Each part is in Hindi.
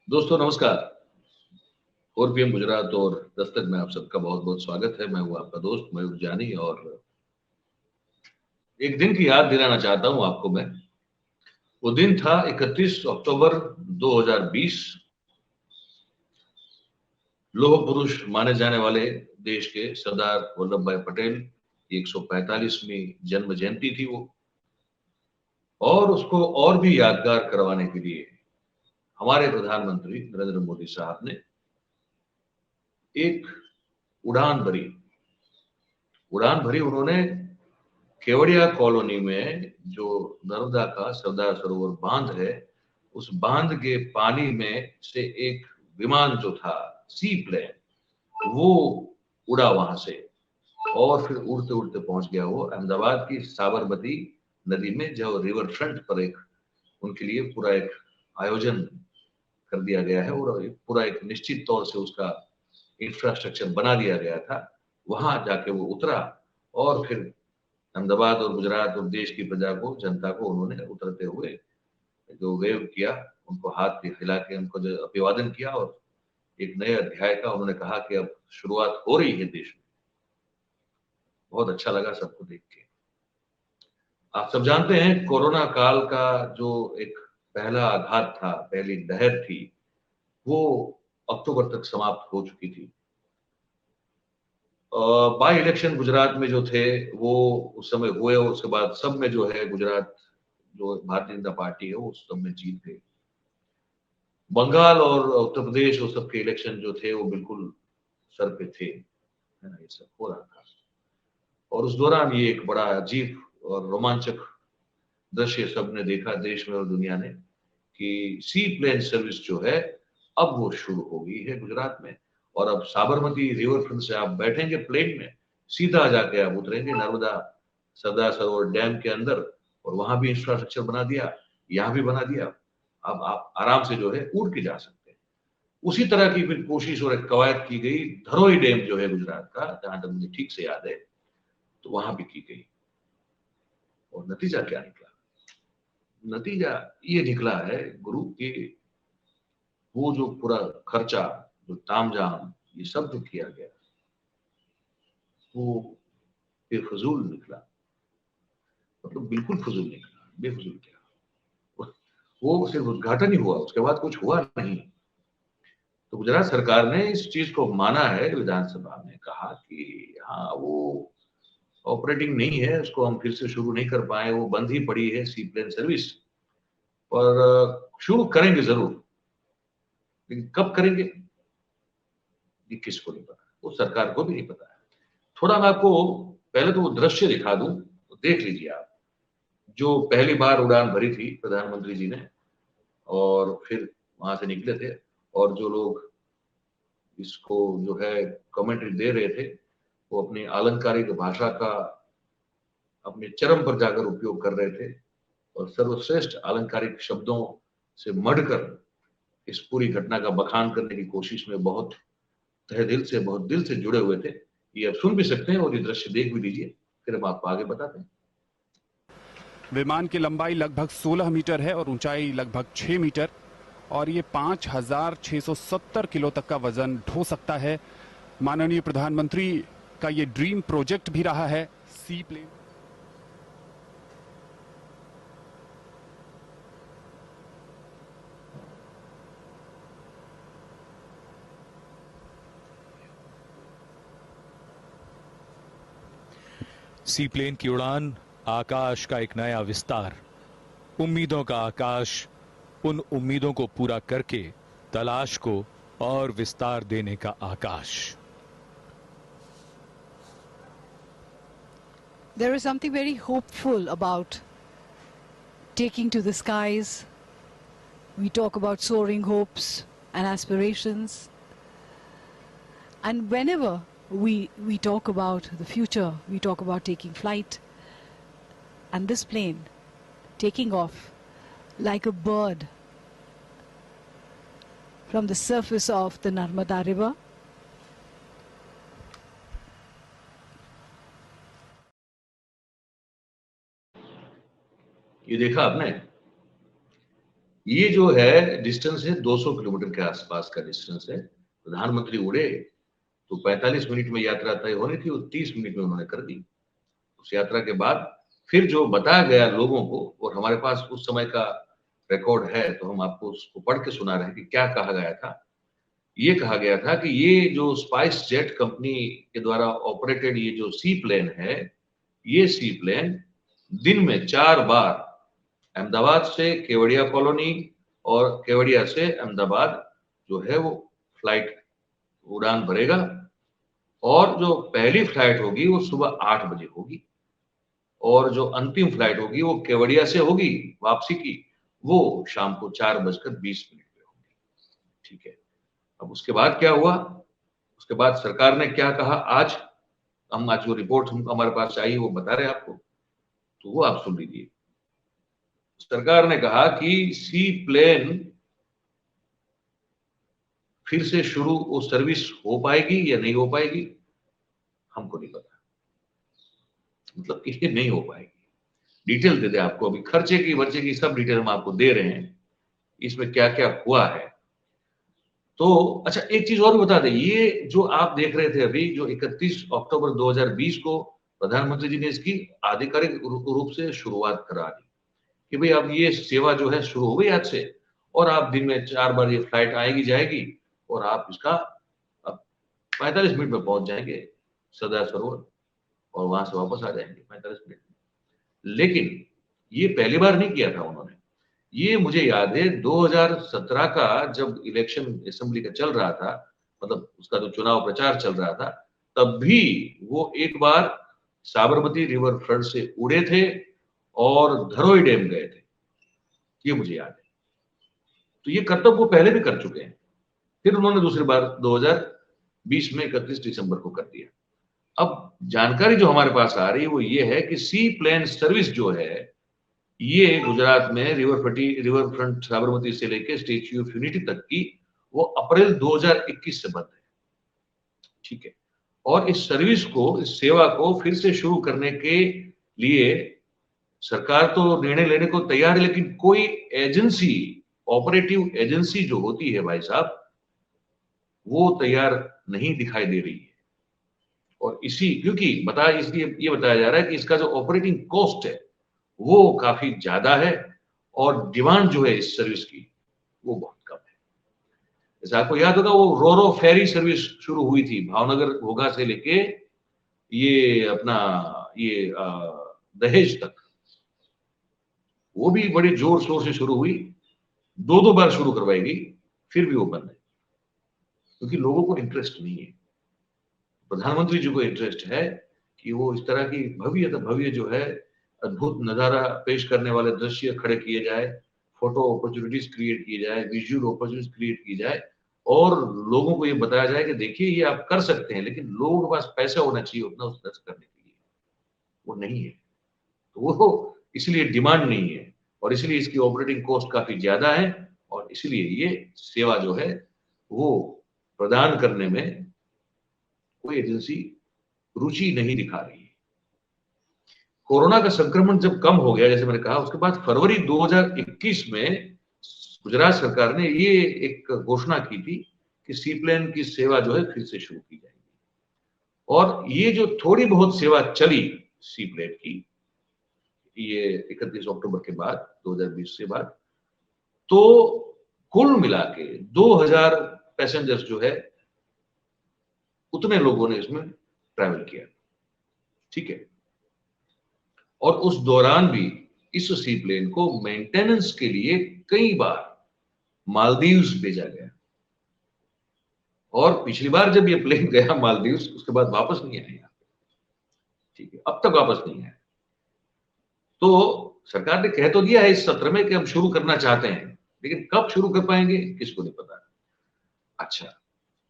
दोस्तों नमस्कार। 4 PM गुजरात और दस्तक में आप सबका बहुत बहुत स्वागत है। मैं हूँ आपका दोस्त मयूर जानी और एक दिन की याद दिलाना चाहता हूँ आपको मैं। वो दिन था 31 अक्टूबर 2020। लौह पुरुष माने जाने वाले देश के सरदार वल्लभ भाई पटेल की 145वीं जन्म जयंती थी वो। और उसको और भी यादगार करवाने के लिए हमारे प्रधानमंत्री नरेंद्र मोदी साहब ने एक उड़ान भरी। उन्होंने केवड़िया कॉलोनी में जो नर्मदा का सरदार सरोवर बांध है, उस बांध के पानी में से एक विमान जो था, सी प्लेन, वो उड़ा वहां से और फिर उड़ते उड़ते पहुंच गया वो अहमदाबाद की साबरमती नदी में, जो रिवर फ्रंट पर एक उनके लिए पूरा एक आयोजन कर दिया गया है और पूरा एक निश्चित तौर से उसका इंफ्रास्ट्रक्चर बना दिया गया था। वहां जाके वो उतरा और फिर अहमदाबाद और गुजरात और देश की प्रजा को, जनता को उन्होंने उतरते हुए जो वेव किया, उनको हाथ हिला के उनको जो अभिवादन किया और एक नए अध्याय का उन्होंने कहा कि अब शुरुआत हो रही है देश में। बहुत अच्छा लगा सबको देख के। आप सब जानते हैं कोरोना काल का जो एक पहला आघात था, पहली लहर थी, वो अक्टूबर तक समाप्त हो चुकी थी। बाई इलेक्शन गुजरात में जो थे वो उस समय हुए और उसके बाद सब में जो है गुजरात जो भारतीय जनता पार्टी है वो सब में जीत गई। बंगाल और उत्तर प्रदेश वो सबके इलेक्शन जो थे वो बिल्कुल सर पे थे, है ना, ये सब हो रहा था। और उस दौरान ये एक बड़ा अजीब और रोमांचक दृश्य सबने देखा, देश में और दुनिया ने, कि सी प्लेन सर्विस जो है अब वो शुरू हो गई है गुजरात में। और अब साबरमती रिवर फ्रंट से आप बैठेंगे प्लेन में, सीधा जाके आप उतरेंगे नर्मदा सरदार सरोवर डैम के अंदर, और वहां भी इंफ्रास्ट्रक्चर बना दिया, यहाँ भी बना दिया। अब आप आराम से जो है उड़ के जा सकते हैं। उसी तरह की फिर कोशिश और एक कवायद की गई धरोई डैम जो है गुजरात का, जहां तक मुझे ठीक से याद है, तो वहां भी की गई। और नतीजा क्या निकला? नतीजा ये निकला है गुरु कि वो जो पूरा खर्चा, जो तामझाम, ये सब जो किया गया, वो बेफजूल निकला। मतलब बिल्कुल फजूल निकला, बेफजूल किया। वो सिर्फ उद्घाटन ही हुआ, उसके बाद कुछ हुआ नहीं। तो गुजरात सरकार ने इस चीज को माना है, विधानसभा में कहा कि हाँ, वो ऑपरेटिंग नहीं है, उसको हम फिर से शुरू नहीं कर पाए, वो बंद ही पड़ी है सी प्लेन सर्विस। पर शुरू करेंगे जरूर, लेकिन कब करेंगे ये किसको नहीं पता, वो सरकार को भी नहीं पता है। थोड़ा मैं आपको पहले तो वो दृश्य दिखा दूं, तो देख लीजिए आप। जो पहली बार उड़ान भरी थी प्रधानमंत्री जी ने और फिर वहां से निकले थे, और जो लोग इसको जो है कमेंट्री दे रहे थे, वो अपनी आलंकारिक भाषा का अपने चरम पर जाकर उपयोग कर रहे थे और सर्वश्रेष्ठ आलंकारिक शब्दों से मढ़कर इस पूरी घटना का बखान करने की कोशिश में बहुत तहे दिल से, बहुत दिल से जुड़े हुए थे। ये आप सुन भी सकते हैं और ये दृश्य देख भी लीजिए, फिर हम आपको आगे बताते हैं। विमान की लंबाई लगभग 16 मीटर है और ऊंचाई लगभग 6 मीटर, और ये 5,670 किलो तक का वजन ढो सकता है। माननीय प्रधानमंत्री का ये ड्रीम प्रोजेक्ट भी रहा है, सी प्लेन। सी प्लेन की उड़ान, आकाश का एक नया विस्तार, उम्मीदों का आकाश, उन उम्मीदों को पूरा करके तलाश को और विस्तार देने का आकाश। There is something very hopeful about taking to the skies. We talk about soaring hopes and aspirations. And whenever we talk about the future, we talk about taking flight. And this plane taking off like a bird from the surface of the Narmada River. ये देखा आपने? ये जो है डिस्टेंस है 200 किलोमीटर के आसपास का डिस्टेंस है। प्रधानमंत्री उड़े तो 45 मिनट में यात्रा तय होनी थी, वो 30 मिनट में उन्होंने कर दी। उस यात्रा के बाद फिर जो बताया गया लोगों को, और हमारे पास उस समय का रिकॉर्ड है, तो हम आपको उसको पढ़ के सुना रहे हैं कि क्या कहा गया था। ये कहा गया था कि ये जो स्पाइस जेट कंपनी के द्वारा ऑपरेटेड ये जो सी प्लेन है, ये सी प्लेन दिन में 4 बार अहमदाबाद से केवड़िया कॉलोनी और केवड़िया से अहमदाबाद जो है वो फ्लाइट उड़ान भरेगा, और जो पहली फ्लाइट होगी वो सुबह 8 बजे होगी, और जो अंतिम फ्लाइट होगी वो केवड़िया से होगी वापसी की, वो शाम को 4:20 पे होगी। ठीक है, अब उसके बाद क्या हुआ, उसके बाद सरकार ने क्या कहा, आज जो रिपोर्ट हमारे पास आई वो बता रहे हैं आपको, तो वो आप सुन लीजिए। सरकार ने कहा कि सी प्लेन फिर से शुरू वो सर्विस हो पाएगी या नहीं हो पाएगी, हमको नहीं पता। मतलब कि ये नहीं हो पाएगी। डिटेल दे दे आपको, अभी खर्चे की सब डिटेल हम आपको दे रहे हैं, इसमें क्या क्या हुआ है। तो अच्छा, एक चीज और बता दें, ये जो आप देख रहे थे अभी, जो 31 अक्टूबर 2020 को प्रधानमंत्री जी ने इसकी आधिकारिक रूप से शुरुआत करा दी कि भाई अब ये सेवा जो है शुरू हो गई आज से, और आप दिन में 4 बार ये फ्लाइट आएगी जाएगी, और आप इसका अब 45 मिनट में पहुंच जाएंगे सरदार सरोवर, और वहां से वापस आ जाएंगे 45 मिनट में। लेकिन ये पहली बार नहीं किया था उन्होंने। ये मुझे याद है 2017 का जब इलेक्शन असेंबली का चल रहा था, मतलब उसका जो चुनाव प्रचार चल रहा था, तब भी वो एक बार साबरमती रिवर फ्रंट से उड़े थे और धरोई डैम गए थे, ये मुझे याद है। तो ये कर्तव्य वो पहले भी कर चुके हैं, फिर उन्होंने दूसरी बार 2020 में 31 दिसंबर को कर दिया। अब जानकारी जो हमारे पास आ रही है वो ये है कि सी प्लेन सर्विस जो है, ये गुजरात में रिवर फ्रंट साबरमती से लेके स्टेच्यू ऑफ यूनिटी तक की, वो अप्रैल 2021 से बंद है। ठीक है, और इस सर्विस को, इस सेवा को फिर से शुरू करने के लिए सरकार तो निर्णय लेने को तैयार है, लेकिन कोई एजेंसी, ऑपरेटिव एजेंसी जो होती है भाई साहब, वो तैयार नहीं दिखाई दे रही है। और क्योंकि इसलिए ये बताया जा रहा है कि इसका जो ऑपरेटिंग कॉस्ट है वो काफी ज्यादा है, और डिमांड जो है इस सर्विस की वो बहुत कम है। जैसे आपको याद होगा, वो रोरो फेरी सर्विस शुरू हुई थी भावनगर घोघा से लेके ये अपना ये दहेज तक, वो भी बड़े जोर शोर से शुरू हुई, 2 बार शुरू करवाई गई, फिर भी वो बंद है, क्योंकि लोगों को इंटरेस्ट नहीं है। प्रधानमंत्री जी को इंटरेस्ट है कि वो इस तरह की भव्य जो है अद्भुत नजारा पेश करने वाले दृश्य खड़े किए जाए, फोटो अपॉर्चुनिटीज क्रिएट की जाए, विजुअल अपॉर्चुनिटीज क्रिएट की जाए, और लोगों को ये बताया जाए कि देखिए ये आप कर सकते हैं, लेकिन लोगों के पास पैसा होना चाहिए उतना उस तरह करने के लिए, वो नहीं है। तो वो इसलिए डिमांड नहीं है, और इसलिए इसकी ऑपरेटिंग कॉस्ट काफी ज्यादा है, और इसलिए ये सेवा जो है वो प्रदान करने में कोई एजेंसी रुचि नहीं दिखा रही है। कोरोना का संक्रमण जब कम हो गया, जैसे मैंने कहा, उसके बाद फरवरी 2021 में गुजरात सरकार ने ये एक घोषणा की थी कि सी प्लेन की सेवा जो है फिर से शुरू की जाएगी। और ये जो थोड़ी बहुत सेवा चली सी प्लेन की, ये 31 अक्टूबर के बाद 2020 के बाद, तो कुल मिला के 2000 पैसेंजर्स जो है उतने लोगों ने इसमें ट्रैवल किया। ठीक है, और उस दौरान भी इस सी प्लेन को मेंटेनेंस के लिए कई बार मालदीव्स भेजा गया, और पिछली बार जब ये प्लेन गया मालदीव्स, उसके बाद वापस नहीं आया। ठीक है, अब तक वापस नहीं आया। तो सरकार ने कह तो दिया है इस सत्र में कि हम शुरू करना चाहते हैं, लेकिन कब शुरू कर पाएंगे किसको नहीं पता। अच्छा,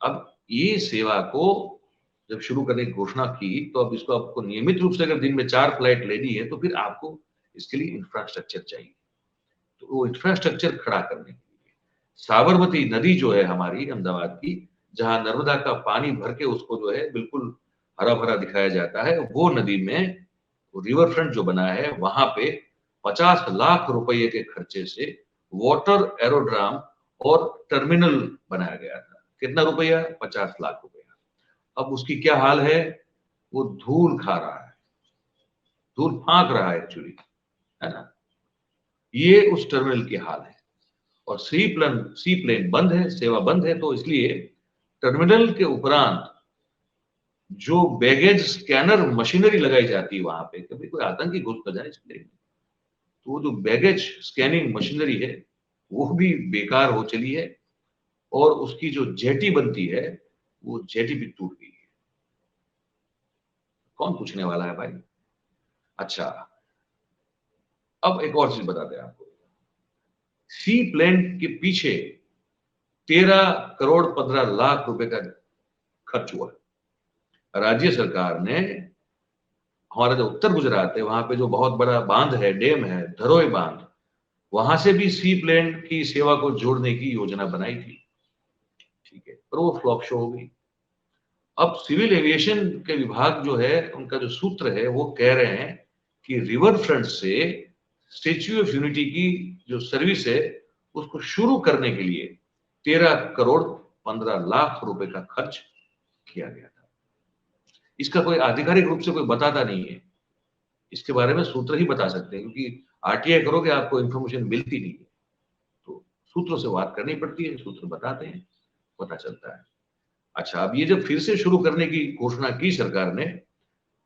अब ये सेवा को जब शुरू करने की घोषणा की, तो अब इसको आपको नियमित रूप से अगर दिन में 4 फ्लाइट लेनी है, तो फिर आपको इसके लिए इंफ्रास्ट्रक्चर चाहिए। तो वो इंफ्रास्ट्रक्चर खड़ा करने के लिए साबरमती नदी जो है हमारी अहमदाबाद की, जहां नर्मदा का पानी भर के उसको जो है बिल्कुल हरा भरा दिखाया जाता है, वो नदी में रिवर फ्रंट जो बना है, वहां पे 50 लाख रुपए के खर्चे से वाटर एरोड्राम और टर्मिनल बनाया गया था। कितना रुपया? 50 लाख रुपया। अब उसकी क्या हाल है? वो धूल खा रहा है, धूल फांक रहा है एक्चुअली, है ना। ये उस टर्मिनल की हाल है। और सी प्लेन बंद है, सेवा बंद है, तो इसलिए टर्मिनल के उपरांत जो बैगेज स्कैनर मशीनरी लगाई जाती है वहां पे, कभी कोई आतंकी घुस न जाए इसलिए, तो वो जो बैगेज स्कैनिंग मशीनरी है वो भी बेकार हो चली है, और उसकी जो जेटी बनती है वो जेटी भी टूट गई है। कौन पूछने वाला है भाई? अच्छा, अब एक और चीज बताते हैं आपको। सी प्लेन के पीछे 13 करोड़ 15 लाख रुपए का खर्च हुआ। राज्य सरकार ने, हमारा जो उत्तर गुजरात है वहां पे जो बहुत बड़ा बांध है, डैम है, धरोई बांध, वहां से भी सी प्लेन की सेवा को जोड़ने की योजना बनाई थी, ठीक है, पर वो फ्लॉप शो हो गई। अब सिविल एविएशन के विभाग जो है, उनका जो सूत्र है वो कह रहे हैं कि रिवर फ्रंट से स्टेच्यू ऑफ यूनिटी की जो सर्विस है उसको शुरू करने के लिए 13 करोड़ 15 लाख रुपए का खर्च किया गया था। इसका कोई आधिकारिक रूप से कोई बताता नहीं है, इसके बारे में सूत्र ही बता सकते हैं, क्योंकि आरटीआई करोगे आपको इंफॉर्मेशन मिलती नहीं है, तो सूत्रों से बात करनी पड़ती है, सूत्र बताते हैं, पता चलता है। अच्छा, अब ये जब फिर से शुरू करने की घोषणा की सरकार ने,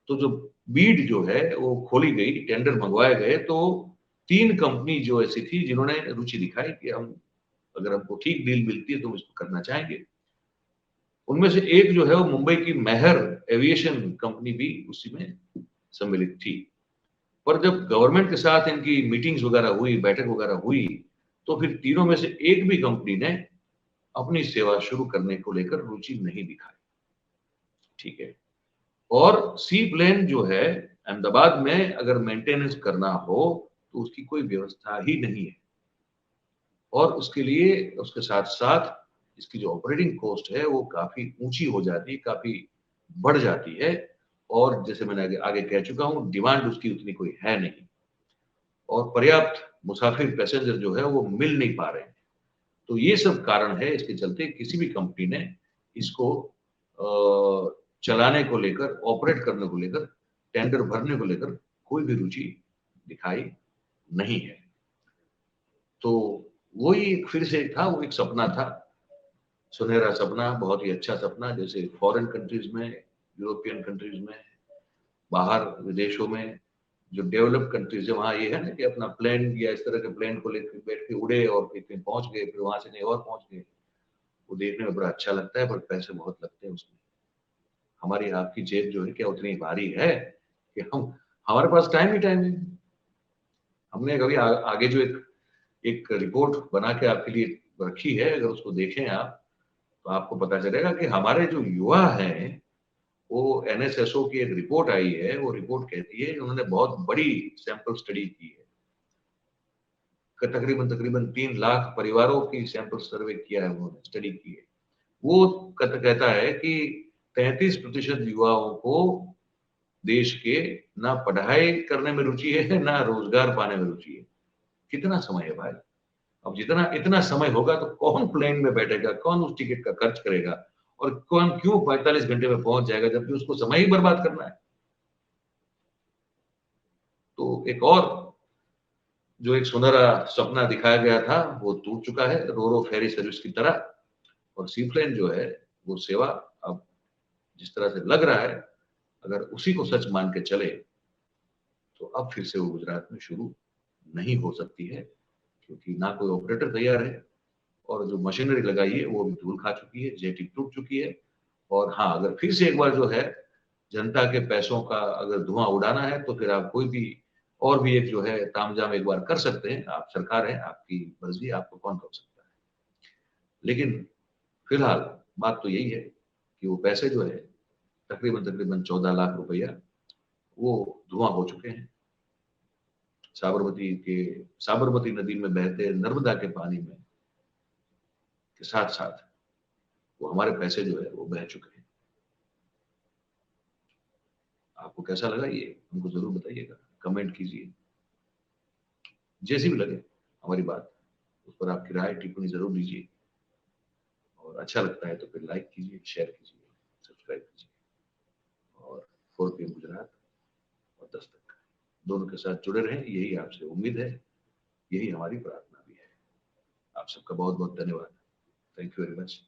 तो जो बीड जो है वो खोली गई, टेंडर मंगवाए गए, तो 3 कंपनी जो ऐसी थी जिन्होंने रुचि दिखाई कि हम, अगर हमको ठीक डील मिलती है तो हम इसको करना चाहेंगे। उनमें से एक जो है वो मुंबई की मेहर एविएशन कंपनी भी उसी में सम्मिलित थी। पर जब गवर्नमेंट के साथ इनकी मीटिंग्स वगैरह हुई, बैठक वगैरह हुई, तो फिर तीनों में से एक भी कंपनी ने अपनी सेवा शुरू करने को लेकर रुचि नहीं दिखाई, ठीक है। और सी प्लेन जो है अहमदाबाद में अगर मेंटेनेंस करना हो तो उसकी कोई व्यवस्था ही नहीं है, और उसके लिए उसके साथ साथ इसकी जो ऑपरेटिंग कॉस्ट है वो काफी ऊंची हो जाती है, काफी बढ़ जाती है, और जैसे मैंने आगे कह चुका हूं, डिमांड उसकी उतनी कोई है नहीं, और पर्याप्त मुसाफिर पैसेंजर जो है वो मिल नहीं पा रहे हैं। तो ये सब कारण है, इसके चलते किसी भी कंपनी ने इसको चलाने को लेकर, ऑपरेट करने को लेकर, टेंडर भरने को लेकर कोई भी रुचि दिखाई नहीं है। तो वही एक फिर से था, वो एक सपना था, सुनहरा सपना, बहुत ही अच्छा सपना, जैसे फॉरेन कंट्रीज में, यूरोपियन कंट्रीज में, बाहर विदेशों में जो डेवलप कंट्रीज है, वहां ये है ना कि अपना प्लेन या इस तरह के प्लेन को लेकर बैठ के उड़े और कहीं पहुंच गए, फिर वहां से कहीं और पहुंच गए। वो देखने में बड़ा अच्छा लगता है, पर पैसे बहुत लगते हैं उसमें। हमारी आपकी जेब जो है क्या उतनी भारी है कि हम, हमारे पास टाइम ही टाइम है। हमने कभी आगे जो एक रिपोर्ट बना के आपके लिए रखी है, अगर उसको देखें आप, तो आपको पता चलेगा कि हमारे जो युवा हैं, वो एनएसएसओ की एक रिपोर्ट आई है, वो रिपोर्ट कहती है, उन्होंने बहुत बड़ी सैंपल स्टडी की है, तकरीबन तकरीबन 3 लाख परिवारों की सैंपल सर्वे किया है, उन्होंने स्टडी की है। वो कहता है कि 33% युवाओं को देश के ना पढ़ाई करने में रुचि है, ना रोजगार पाने में रुचि है। कितना समय है भाई? अब जितना इतना समय होगा तो कौन प्लेन में बैठेगा, कौन उस टिकट का खर्च करेगा, और कौन क्यों 45 घंटे में पहुंच जाएगा जबकि उसको समय ही बर्बाद करना है। तो एक और जो एक सुनहरा सपना दिखाया गया था वो टूट चुका है, रोरो फेरी सर्विस की तरह। और सी प्लेन जो है वो सेवा अब जिस तरह से लग रहा है, अगर उसी को सच मान के चले, तो अब फिर से वो गुजरात में शुरू नहीं हो सकती है, क्योंकि ना कोई ऑपरेटर तैयार है, और जो मशीनरी लगाई है वो भी धूल खा चुकी है, जेटी टूट चुकी है। और हाँ, अगर फिर से एक बार जो है जनता के पैसों का अगर धुआं उड़ाना है, तो फिर आप कोई भी और भी एक जो है तामझाम एक बार कर सकते हैं, आप सरकार है, आपकी मर्जी, आपको कौन रोक सकता है। लेकिन फिलहाल बात तो यही है कि वो पैसे जो है तकरीबन तकरीबन 14 लाख रुपया वो धुआं हो चुके हैं। साबरमती नदी में बहते नर्मदा के पानी में के साथ साथ वो हमारे पैसे जो है वो बह चुके हैं। आपको कैसा लगा ये हमको जरूर बताइएगा, कमेंट कीजिए, जैसी भी लगे हमारी बात उस पर आपकी राय टिप्पणी जरूर दीजिए, और अच्छा लगता है तो फिर लाइक कीजिए, शेयर कीजिए, सब्सक्राइब कीजिए। और 4 PM गुजरात और दस्तक दोनों के साथ जुड़े रहें, यही आपसे उम्मीद है, यही हमारी प्रार्थना भी है। आप सबका बहुत बहुत धन्यवाद। Thank you very much.